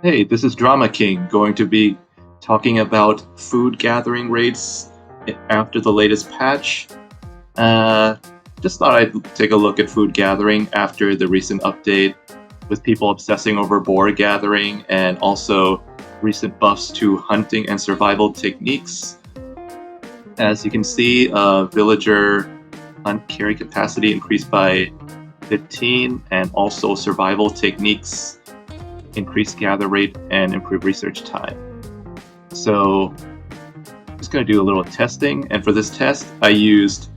Hey, this is Drama King, going to be talking about food gathering rates after the latest patch. Uh, just thought I'd take a look at food gathering after the recent update, with people obsessing over boar gathering and also recent buffs to hunting and survival techniques. As you can see, villager hunt carry capacity increased by 15, and also survival techniques increase gather rate and improve research time. So I'm just going to do a little testing, and for this test I used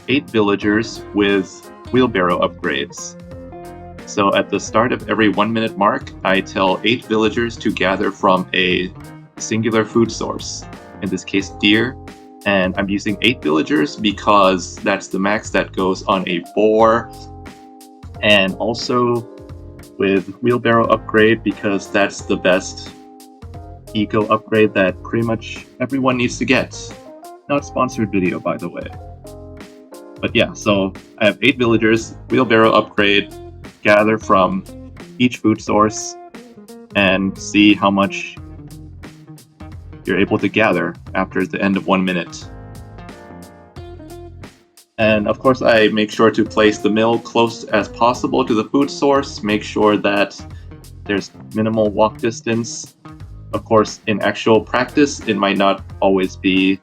8 villagers with wheelbarrow upgrades. So at the start of every 1 minute mark, I tell 8 villagers to gather from a singular food source, in this case deer, and I'm using 8 villagers because that's the max that goes on a boar, and also with wheelbarrow upgrade because that's the best eco upgrade that pretty much everyone needs to get. Not sponsored video, by the way. But yeah, so I have 8 villagers, wheelbarrow upgrade, gather from each food source, and see how much you're able to gather after the end of 1 minute. And of course I make sure to place the mill close as possible to the food source, make sure that there's minimal walk distance. Of course, in actual practice, it might not always be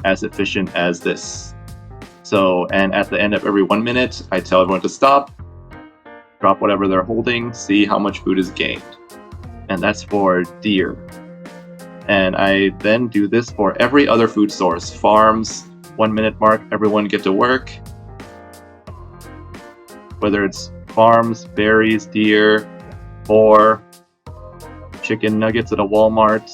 as efficient as this. So, and at the end of every 1 minute, I tell everyone to stop, drop whatever they're holding, see how much food is gained. And that's for deer. And I then do this for every other food source. Farms, 1 minute mark, everyone get to work. Whether it's farms, berries, deer, boar, chicken nuggets at a Walmart.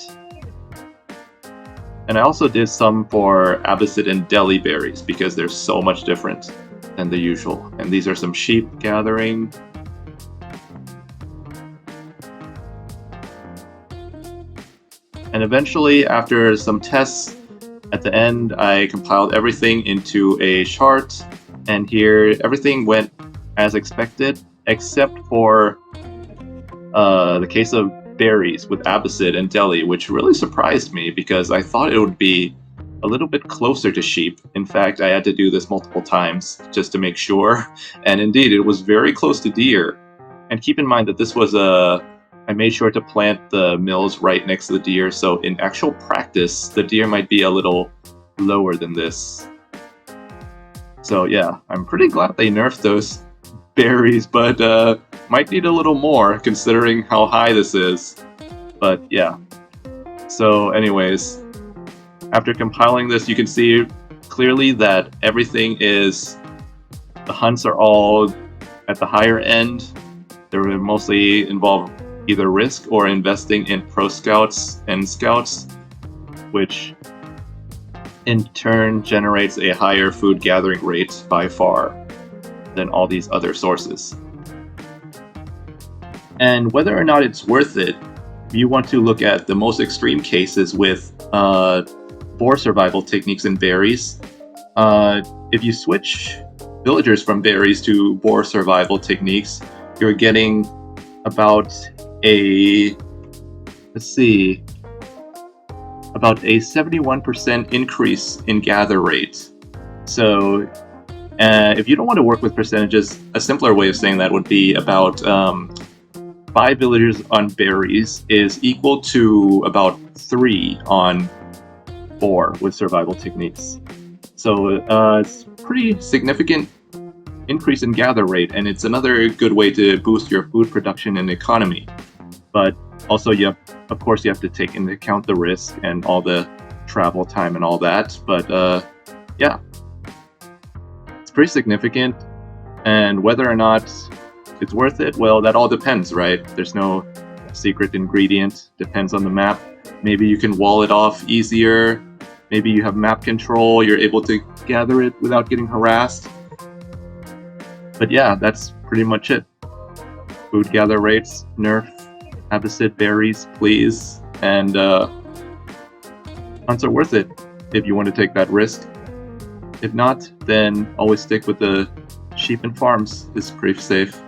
And I also did some for Abbasid and deli berries because they're so much different than the usual. And these are some sheep gathering. And eventually, after some tests, at the end, I compiled everything into a chart, and here everything went as expected, except for the case of berries with Abbasid and deli, which really surprised me because I thought it would be a little bit closer to sheep. In fact, I had to do this multiple times just to make sure, and indeed, it was very close to deer. And keep in mind that this was I made sure to plant the mills right next to the deer, so in actual practice, the deer might be a little lower than this. So yeah, I'm pretty glad they nerfed those berries, but might need a little more considering how high this is. But yeah. So anyways, after compiling this, you can see clearly that everything is, the hunts are all at the higher end. They're mostly involved either risk or investing in pro scouts and scouts, which in turn generates a higher food gathering rate by far than all these other sources. And whether or not it's worth it, you want to look at the most extreme cases with boar survival techniques and berries. If you switch villagers from berries to boar survival techniques, you're getting about about a 71% increase in gather rate. So if you don't want to work with percentages, a simpler way of saying that would be about 5 villagers on berries is equal to about 3 on boar with survival techniques. So it's pretty significant increase in gather rate, and it's another good way to boost your food production and economy. But also, of course, you have to take into account the risk and all the travel time and all that. But yeah, it's pretty significant. And whether or not it's worth it, well, that all depends, right? There's no secret ingredient. Depends on the map. Maybe you can wall it off easier. Maybe you have map control. You're able to gather it without getting harassed. But yeah, that's pretty much it. Food gather rates, nerf, Abbasid berries, please, and hunts are worth it if you want to take that risk. If not, then always stick with the sheep and farms. It's pretty safe.